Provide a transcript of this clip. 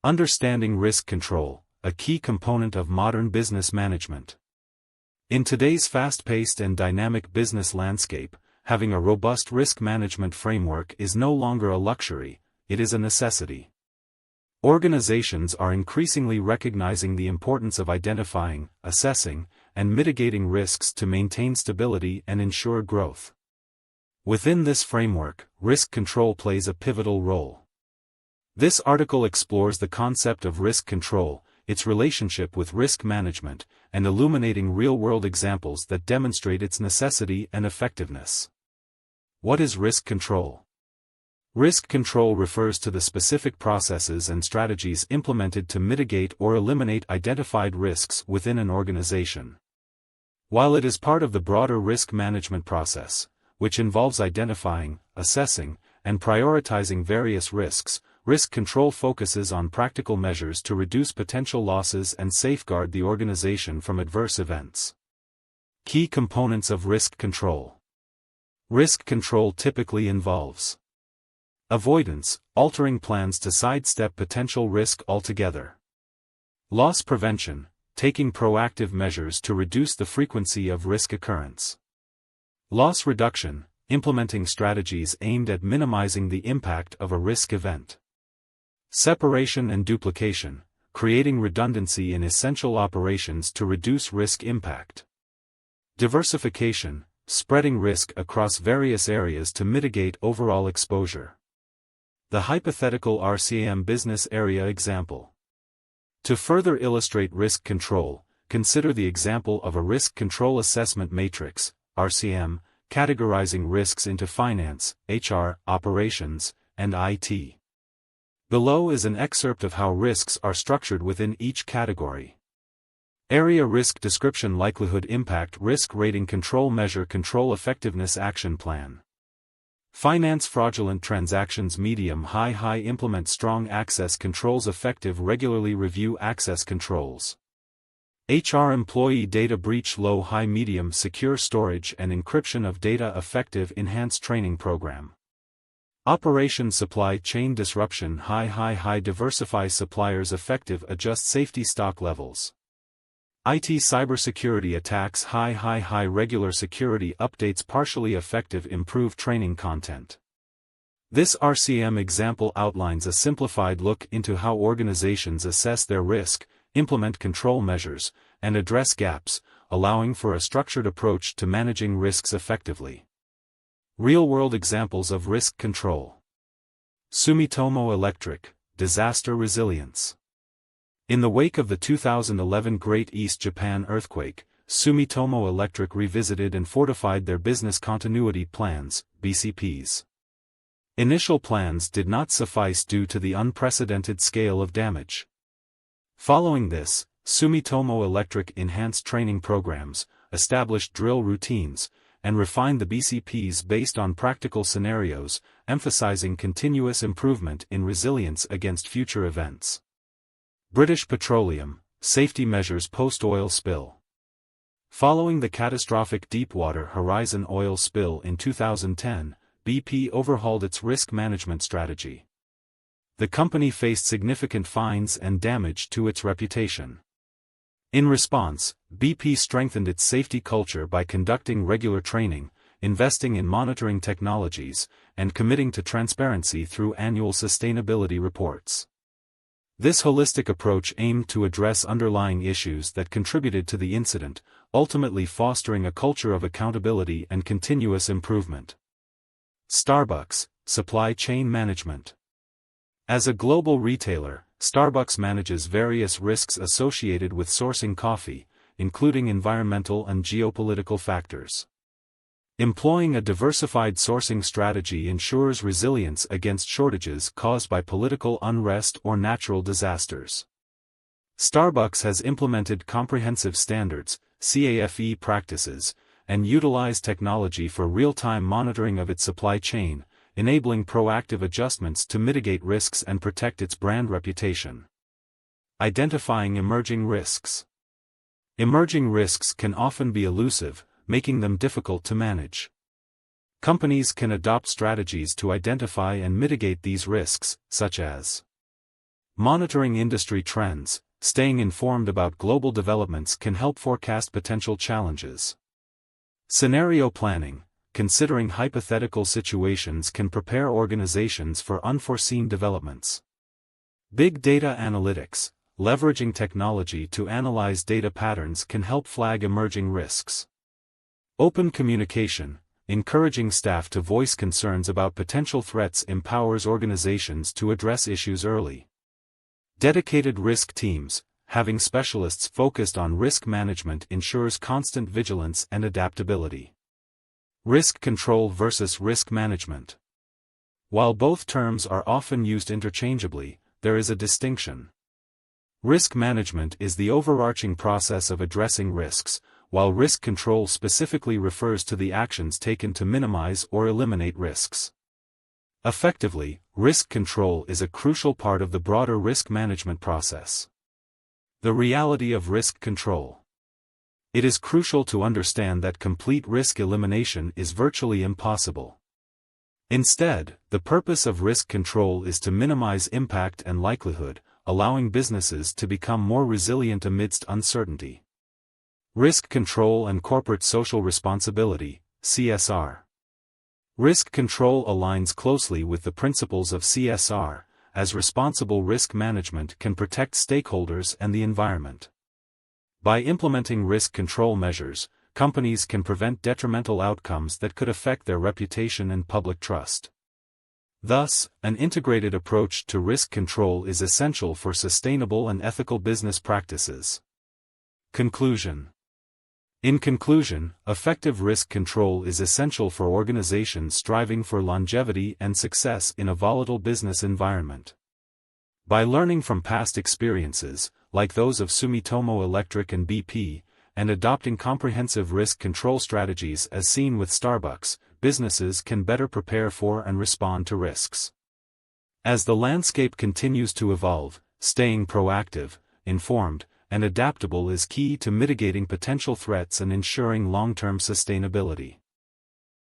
Understanding risk control, a key component of modern business management. In today's fast-paced and dynamic business landscape, having a robust risk management framework is no longer a luxury, it is a necessity. Organizations are increasingly recognizing the importance of identifying, assessing, and mitigating risks to maintain stability and ensure growth. Within this framework, risk control plays a pivotal role. This article explores the concept of risk control, its relationship with risk management, and illuminating real-world examples that demonstrate its necessity and effectiveness. What is risk control? Risk control refers to the specific processes and strategies implemented to mitigate or eliminate identified risks within an organization. While it is part of the broader risk management process, which involves identifying, assessing, and prioritizing various risks, risk control focuses on practical measures to reduce potential losses and safeguard the organization from adverse events. Key components of risk control. Risk control typically involves avoidance, altering plans to sidestep potential risk altogether. Loss prevention, taking proactive measures to reduce the frequency of risk occurrence. Loss reduction, implementing strategies aimed at minimizing the impact of a risk event. Separation and duplication, creating redundancy in essential operations to reduce risk impact. Diversification, spreading risk across various areas to mitigate overall exposure. The hypothetical RCM business area example. To further illustrate risk control, consider the example of a risk control assessment matrix, RCM, categorizing risks into finance, HR, operations, and IT. Below is an excerpt of how risks are structured within each category. Area risk description: likelihood impact risk rating control measure control effectiveness action plan. Finance fraudulent transactions medium high implement strong access controls effective regularly review access controls. HR employee data breach low high medium secure storage and encryption of data effective enhanced training program. Operation supply chain disruption high diversify suppliers effective adjust safety stock levels. IT cybersecurity attacks high regular security updates partially effective improve training content. This RCM example outlines a simplified look into how organizations assess their risk, implement control measures, and address gaps, allowing for a structured approach to managing risks effectively. Real-world examples of risk control. Sumitomo Electric, disaster resilience. In the wake of the 2011 Great East Japan earthquake, Sumitomo Electric revisited and fortified their business continuity plans, BCPs. Initial plans did not suffice due to the unprecedented scale of damage. Following this, Sumitomo Electric enhanced training programs, established drill routines, and refined the BCPs based on practical scenarios, emphasizing continuous improvement in resilience against future events. British Petroleum, safety measures post-oil spill. Following the catastrophic Deepwater Horizon oil spill in 2010, BP overhauled its risk management strategy. The company faced significant fines and damage to its reputation. In response, BP strengthened its safety culture by conducting regular training, investing in monitoring technologies, and committing to transparency through annual sustainability reports. This holistic approach aimed to address underlying issues that contributed to the incident, ultimately fostering a culture of accountability and continuous improvement. Starbucks, supply chain management. As a global retailer, Starbucks manages various risks associated with sourcing coffee, including environmental and geopolitical factors. Employing a diversified sourcing strategy ensures resilience against shortages caused by political unrest or natural disasters. Starbucks has implemented comprehensive standards, CAFE practices, and utilized technology for real-time monitoring of its supply chain, enabling proactive adjustments to mitigate risks and protect its brand reputation. Identifying emerging risks. Emerging risks can often be elusive, making them difficult to manage. Companies can adopt strategies to identify and mitigate these risks, such as Monitoring industry trends, staying informed about global developments can help forecast potential challenges. Scenario planning, considering hypothetical situations can prepare organizations for unforeseen developments. Big data analytics, leveraging technology to analyze data patterns can help flag emerging risks. Open communication, encouraging staff to voice concerns about potential threats empowers organizations to address issues early. Dedicated risk teams, having specialists focused on risk management ensures constant vigilance and adaptability. Risk control versus risk management. While both terms are often used interchangeably, there is a distinction. Risk management is the overarching process of addressing risks, while risk control specifically refers to the actions taken to minimize or eliminate risks. Effectively, risk control is a crucial part of the broader risk management process. The reality of risk control. It is crucial to understand that complete risk elimination is virtually impossible. Instead, the purpose of risk control is to minimize impact and likelihood, allowing businesses to become more resilient amidst uncertainty. Risk control and corporate social responsibility, CSR. Risk control aligns closely with the principles of CSR, as responsible risk management can protect stakeholders and the environment. By implementing risk control measures, companies can prevent detrimental outcomes that could affect their reputation and public trust. Thus, an integrated approach to risk control is essential for sustainable and ethical business practices. Conclusion. In conclusion, effective risk control is essential for organizations striving for longevity and success in a volatile business environment. By learning from past experiences, like those of Sumitomo Electric and BP, and adopting comprehensive risk control strategies as seen with Starbucks, businesses can better prepare for and respond to risks. As the landscape continues to evolve, staying proactive, informed, and adaptable is key to mitigating potential threats and ensuring long-term sustainability.